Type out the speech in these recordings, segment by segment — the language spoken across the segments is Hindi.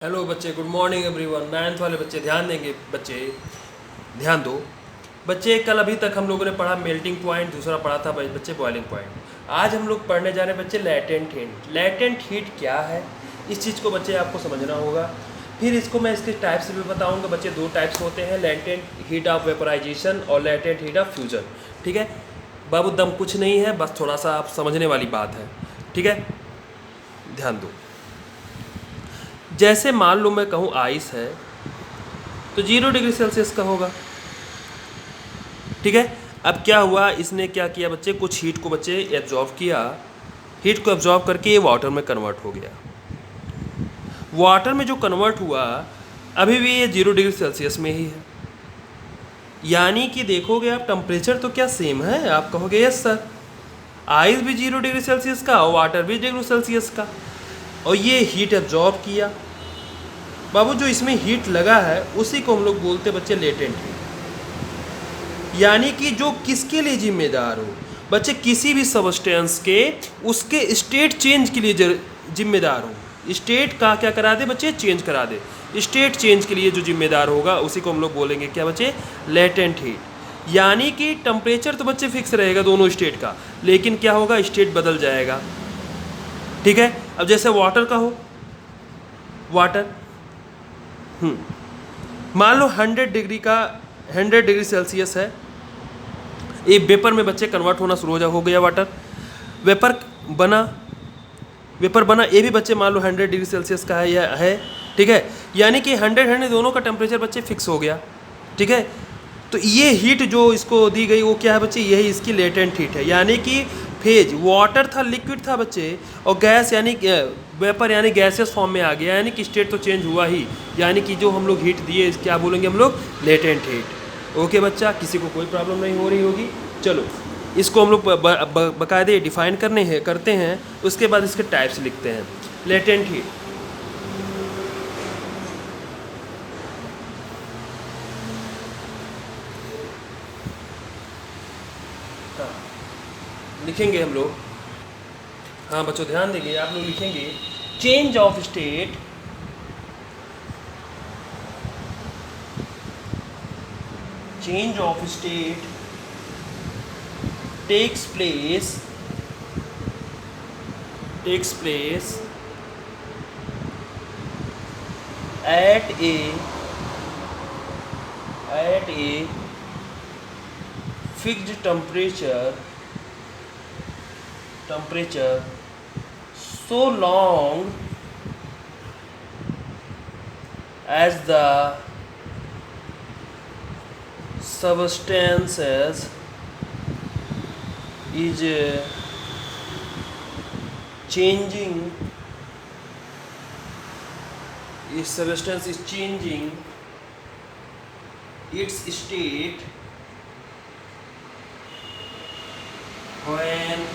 हेलो बच्चे, गुड मॉर्निंग एवरीवन। नाइन्थ वाले बच्चे ध्यान देंगे। बच्चे ध्यान दो। बच्चे कल अभी तक हम लोगों ने पढ़ा मेल्टिंग पॉइंट, दूसरा पढ़ा था बच्चे बॉइलिंग पॉइंट। आज हम लोग पढ़ने जा रहे हैं बच्चे लैटेंट हीट। लैटेंट हीट क्या है, इस चीज़ को बच्चे आपको समझना होगा। फिर इसको मैं इसके टाइप्स भी बताऊंगा। बच्चे दो टाइप्स होते हैं, लैटेंट हीट ऑफ वेपराइजेशन और लैटेंट हीट ऑफ फ्यूजन। ठीक है बाबू, दम कुछ नहीं है, बस थोड़ा सा आप समझने वाली बात है। ठीक है, ध्यान दो। जैसे मान लो मैं कहूँ आइस है तो 0 डिग्री सेल्सियस का होगा। ठीक है, अब क्या हुआ, इसने क्या किया बच्चे, कुछ हीट को बच्चे एब्जॉर्व किया। हीट को एब्जॉर्व करके ये वाटर में कन्वर्ट हो गया। वाटर में जो कन्वर्ट हुआ अभी भी ये 0 डिग्री सेल्सियस में ही है। यानी कि देखोगे आप, टेम्परेचर तो क्या सेम है। आप कहोगे यस सर, आइस भी 0 डिग्री सेल्सियस का और वाटर भी 0 डिग्री सेल्सियस का, और ये हीट एब्जॉर्ब किया। बाबू, जो इसमें हीट लगा है उसी को हम लोग बोलते बच्चे लेटेंट हीट। यानी कि जो किसके लिए जिम्मेदार हो बच्चे, किसी भी सबस्टेंस के उसके स्टेट चेंज के लिए जिम्मेदार हो। स्टेट का क्या करा दे बच्चे, चेंज करा दे। स्टेट चेंज के लिए जो जिम्मेदार होगा उसी को हम लोग बोलेंगे क्या बच्चे, लेटेंट हीट। यानी कि टेम्परेचर तो बच्चे फिक्स रहेगा दोनों स्टेट का, लेकिन क्या होगा, स्टेट बदल जाएगा। ठीक है, अब जैसे वाटर का हो, वाटर मान लो 100 डिग्री सेल्सियस है, ये वेपर में बच्चे कन्वर्ट होना शुरू हो गया वाटर। वेपर बना, वेपर बना, ये भी बच्चे मान लो 100 डिग्री सेल्सियस का है या है। ठीक है, यानी कि 100 दोनों का टेम्परेचर बच्चे फिक्स हो गया। ठीक है, तो ये हीट जो इसको दी गई वो क्या है बच्चे, यही इसकी लेटेंट हीट है। यानी कि फेज, वाटर था, लिक्विड था बच्चे, और गैस यानी वेपर यानी गैसेस फॉर्म में आ गया, यानी कि स्टेट तो चेंज हुआ ही। यानी कि जो हम लोग हीट दिए क्या बोलेंगे हम लोग, लेटेंट हीट। ओके बच्चा, किसी को कोई प्रॉब्लम नहीं हो रही होगी। चलो, इसको हम लोग बाकायदे डिफाइन करते हैं, उसके बाद इसके टाइप्स लिखते हैं। लेटेंट हीट, लिखेंगे हम लोग। हाँ बच्चों ध्यान देंगे, आप लोग लिखेंगे change of state, change of state takes place at a fixed temperature so long as the substances is changing, its substance is changing its state when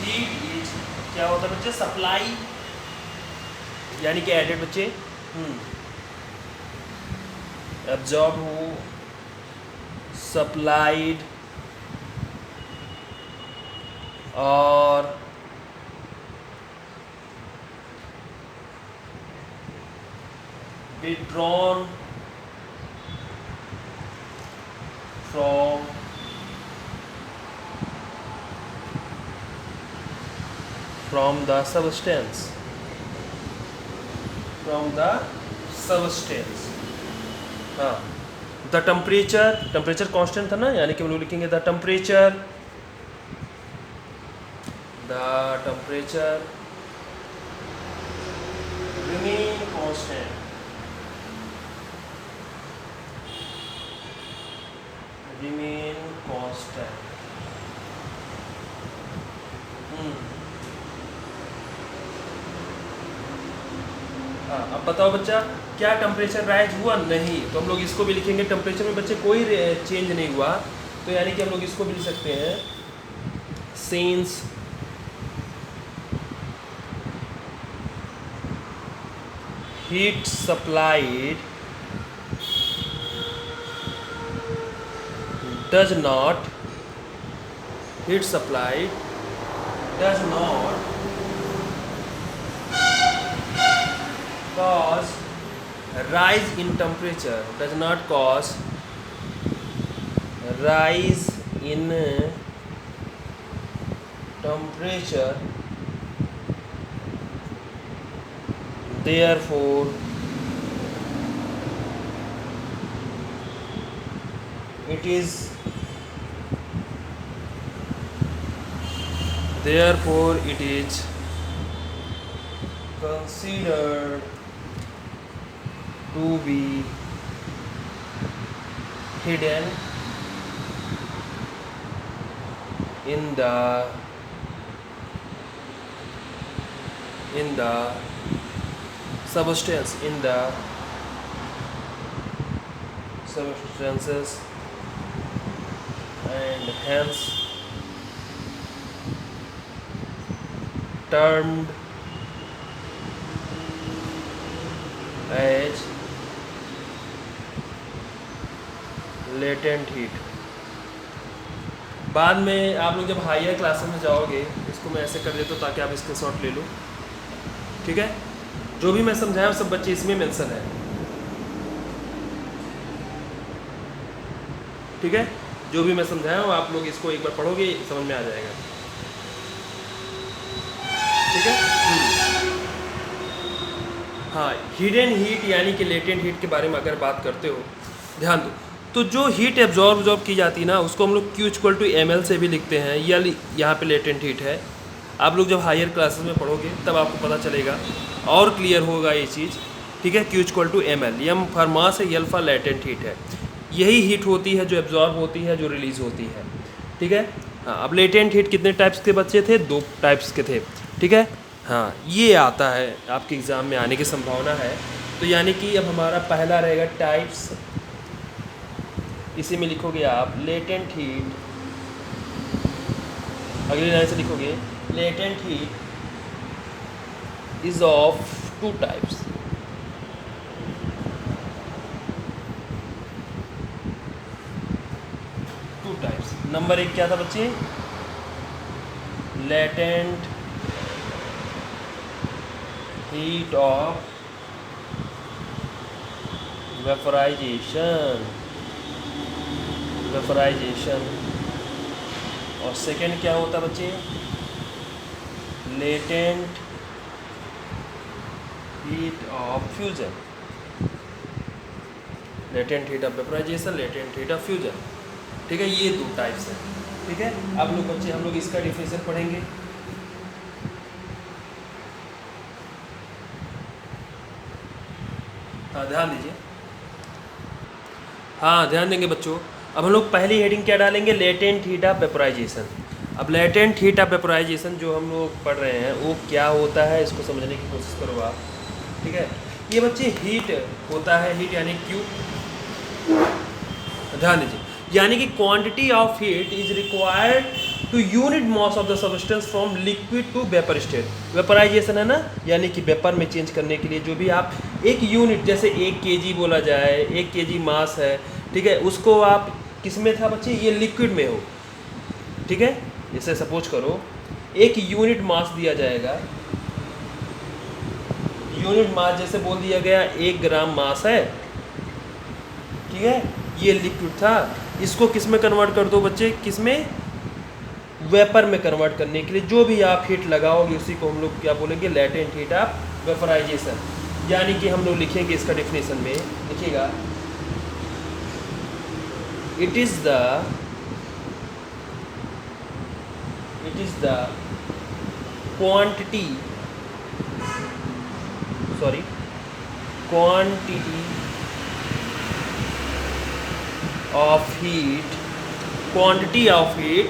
heat is, क्या होता है बच्चे, सप्लाई, यानी कि एडेड बच्चे, एब्जॉर्ब हो, सप्लाइड और withdrawn from the substance, हाँ। द टेम्परेचर कांस्टेंट था ना, यानी कि हम लोग लिखेंगे द टेम्परेचर remain constant, हाँ। अब बताओ बच्चा, क्या टेम्परेचर राइज हुआ, नहीं, तो हम लोग इसको भी लिखेंगे टेम्परेचर में बच्चे कोई चेंज नहीं हुआ, तो यानी कि हम लोग इसको भी लिख सकते हैं since heat supplied does not cause rise in temperature, does not cause rise in temperature, therefore it is considered to be hidden in the substance, in the substances, and hence termed as latent heat। बाद में आप लोग जब हायर क्लासेस में जाओगे, इसको मैं ऐसे कर देता हूँ ताकि आप स्क्रीनशॉट ले लो, ठीक है। जो भी मैं समझाया सब बच्चे इसमें मेंशन है, ठीक है। जो भी मैं समझाया हूँ आप लोग इसको एक बार पढ़ोगे समझ में आ जाएगा, ठीक है। हाँ, हिडन हीट यानी कि लेटेंट हीट के बारे में अगर बात करते हो, ध्यान दो, तो जो हीट एब्जॉर्ब की जाती है ना, उसको हम लोग Q=ml से भी लिखते हैं, या यहाँ पे लेटेंट हीट है। आप लोग जब हायर क्लासेस में पढ़ोगे तब आपको पता चलेगा और क्लियर होगा ये चीज़, ठीक है। Q=ml, m फॉर मास है, l फॉर लेटेंट हीट है। यही हीट होती है जो एब्जॉर्ब होती है, जो रिलीज़ होती है, ठीक है। हाँ, अब लेटेंट हीट कितने टाइप्स के बच्चे थे? 2 टाइप्स के थे, ठीक है। हाँ, ये आता है आपके एग्ज़ाम में आने की संभावना है। तो यानी कि अब हमारा पहला रहेगा टाइप्स, इसी में लिखोगे आप लेटेंट हीट, अगली लाइन से लिखोगे latent heat is of 2 types. Number 1 क्या था बच्चे? लेटेंट हीट ऑफ वेपराइजेशन, और सेकंड क्या होता बच्चे? Latent heat of fusion. Latent heat of vaporization, latent heat of fusion, ठीक है। ये 2 टाइप्स हैं, ठीक है। अब लोग बच्चे हम लोग इसका डिफिनेशन पढ़ेंगे। हाँ, ध्यान दीजिए, हाँ ध्यान देंगे बच्चों। अब हम लोग पहली हेडिंग क्या डालेंगे? Latent heat of vaporization. अब लेटेंट हीट ऑफ वेपराइजेशन जो हम लोग पढ़ रहे हैं वो क्या होता है, इसको समझने की कोशिश करो आप, ठीक है। ये बच्चे हीट होता है, हीट यानी क्यू, ध्यान दीजिए, यानी कि quantity of heat is required to unit mass of the substance from liquid to vapour state. Vaporization है ना, यानी कि वेपर में चेंज करने के लिए जो भी आप एक यूनिट, जैसे 1 kg बोला जाए, 1 kg मास है, ठीक है, उसको आप किस में था बच्चे? ये लिक्विड में हो, ठीक है। जैसे सपोज करो 1 यूनिट मास दिया जाएगा, यूनिट मास जैसे बोल दिया गया 1 ग्राम मास है, ठीक है, ये लिक्विड था, इसको किस में कन्वर्ट कर दो बच्चे? किस में? वेपर में कन्वर्ट करने के लिए जो भी आप हीट लगाओगे उसी को हम लोग क्या बोलेंगे? Latent heat of vaporization. यानी कि हम लोग लिखेंगे इसका डेफिनेशन में, लिखिएगा, it is the quantity of heat, quantity of heat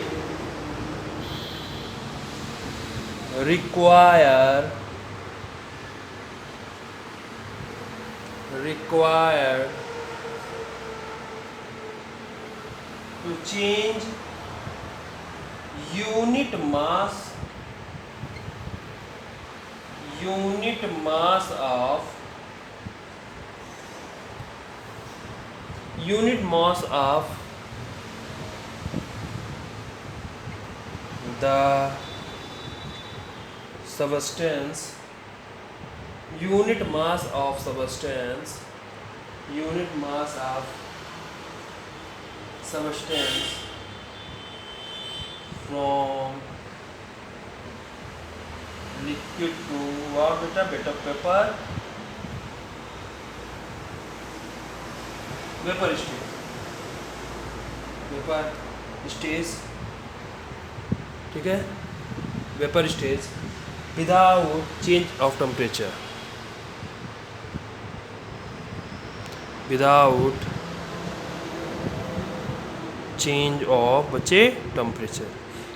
required to change unit mass of the substance unit mass of substance, unit mass of substance from liquid to what beta paper vapor stage, ठीक है, vapour stage without change of temperature, without change of बच्चे टेम्परेचर,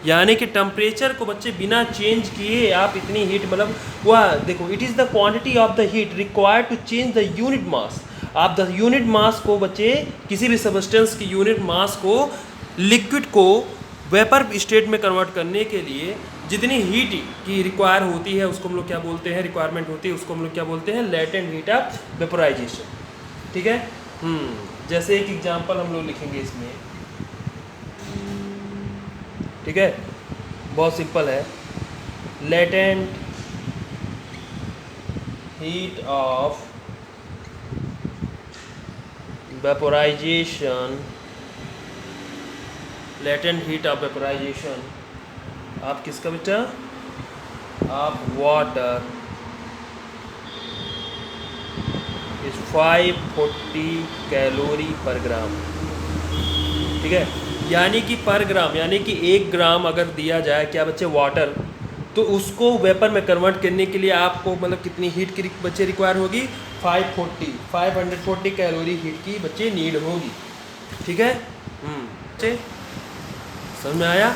यानी कि टेम्परेचर को बच्चे बिना चेंज किए आप इतनी हीट, मतलब वह देखो, it is the quantity of the heat required to change the unit mass. आप द यूनिट मास को बच्चे किसी भी सब्सटेंस की यूनिट मास को लिक्विड को वेपर स्टेट में कन्वर्ट करने के लिए जितनी हीट की रिक्वायर होती है उसको हम लोग क्या बोलते हैं, रिक्वायरमेंट होती है उसको हम लोग क्या बोलते हैं, लेटेंट हीट ऑफ वेपराइजेशन। ठीक है, जैसे एक एग्जांपल हम लोग लिखेंगे इसमें, ठीक है, बहुत सिंपल है, latent heat of vaporization, latent heat of vaporization आप किसका बेटा, आप वाटर इज 540 कैलोरी पर ग्राम। ठीक है, यानी कि पर ग्राम, यानी कि 1 ग्राम अगर दिया जाए क्या बच्चे वाटर, तो उसको वेपर में कन्वर्ट करने के लिए आपको मतलब कितनी हीट की बच्चे रिक्वायर होगी, 540 कैलोरी हीट की बच्चे नीड होगी। ठीक है, बच्चे समझ में आया?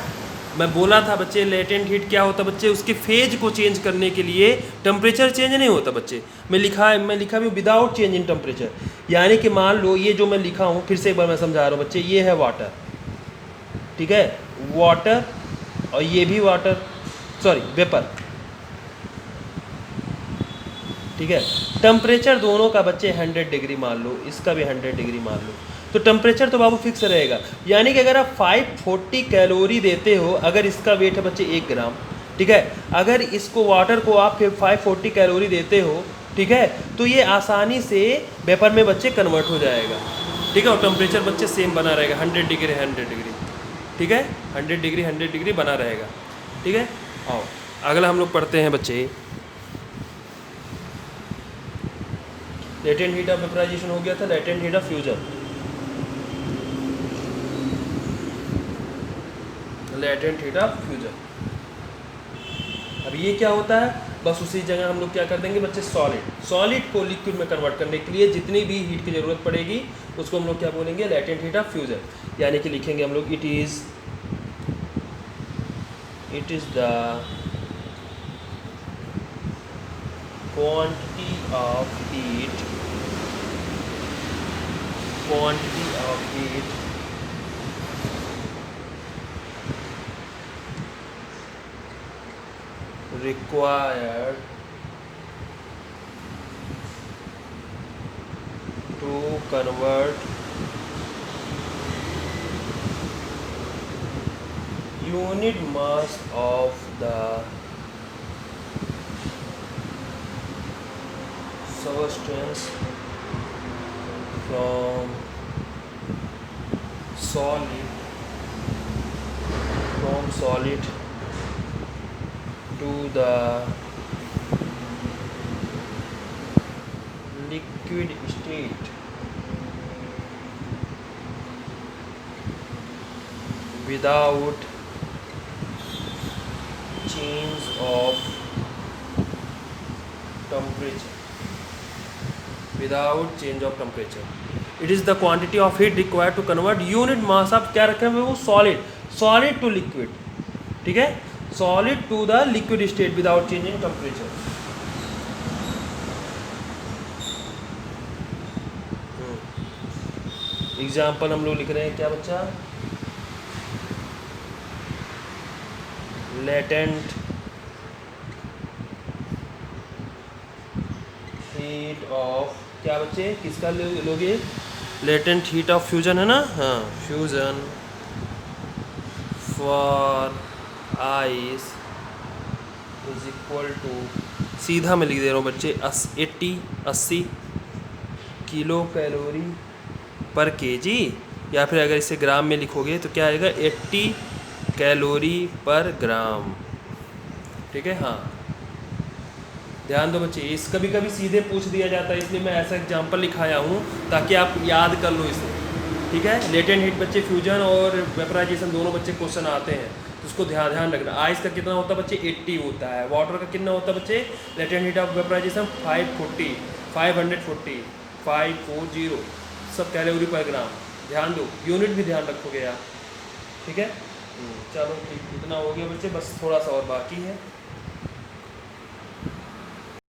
मैं बोला था बच्चे लेटेंट हीट क्या होता बच्चे, उसके फेज को चेंज करने के लिए टेम्परेचर चेंज नहीं होता बच्चे। मैं लिखा भी विदाउट चेंज इन टेम्परेचर, यानी कि मान लो ये जो मैं लिखा हूँ, फिर से एक बार मैं समझा रहा हूँ बच्चे, ये है वाटर, ठीक है, वाटर, और ये भी वाटर, सॉरी वेपर, ठीक है, टेम्परेचर दोनों का बच्चे 100 डिग्री मान लो, इसका भी 100 डिग्री मान लो, तो टेम्परेचर तो बाबू फिक्स रहेगा। यानी कि अगर आप 540 कैलोरी देते हो, अगर इसका वेट है बच्चे 1 ग्राम, ठीक है, अगर इसको वाटर को आप 540 कैलोरी देते हो, ठीक है, तो ये आसानी से वेपर में बच्चे कन्वर्ट हो जाएगा। ठीक है, और टेम्परेचर बच्चे सेम बना रहेगा, 100 डिग्री, ठीक है, 100 डिग्री बना रहेगा। ठीक है, आओ अगला हम लोग पढ़ते हैं बच्चे, लेटेंट हीट ऑफ वेपराइजेशन हो गया था, latent heat of fusion, latent heat of fusion. अब ये क्या होता है, बस उसी जगह हम लोग क्या कर देंगे बच्चे, सॉलिड को लिक्विड में कन्वर्ट करने के लिए जितनी भी हीट की ज़रूरत पड़ेगी उसको हम लोग क्या बोलेंगे, लेटेंट हीट ऑफ फ्यूजन। यानी कि लिखेंगे हम लोग, it is the quantity of heat required to convert unit mass of the substance from solid to the liquid state without change of temperature, without change of temperature. It is the quantity of heat required to convert unit mass of, क्या रखे हुए वो, सॉलिड टू लिक्विड, ठीक है, solid to the liquid state without changing temperature. Example हम लोग लिख रहे हैं क्या बच्चा, लेटेंट हीट ऑफ, क्या बच्चे किसका लोगे, लेटेंट हीट ऑफ फ्यूजन है ना, हाँ, fusion for ice is equal to सीधा मैं लिख दे रहा हूँ बच्चे 80 किलो कैलोरी पर केजी, या फिर अगर इसे ग्राम में लिखोगे तो क्या आएगा 80 कैलोरी पर ग्राम। ठीक है, हाँ ध्यान दो बच्चे, इस कभी कभी सीधे पूछ दिया जाता है, इसलिए मैं ऐसा एग्जाम्पल लिखाया हूँ ताकि आप याद कर लो इसे। ठीक है, लेटेंट हीट बच्चे फ्यूजन और वेपराइजेशन दोनों बच्चे क्वेश्चन आते हैं, तो उसको ध्यान रखना। आइस का कितना होता है बच्चे 80 होता है, वाटर का कितना होता है बच्चे लेटेंट हीट ऑफ वेपराइजेशन 540 सब कैलोरी पर ग्राम। ध्यान दो, यूनिट भी ध्यान रखोगे यार। ठीक है, चलो ठीक, इतना हो गया बच्चे, बस थोड़ा सा और बाकी है।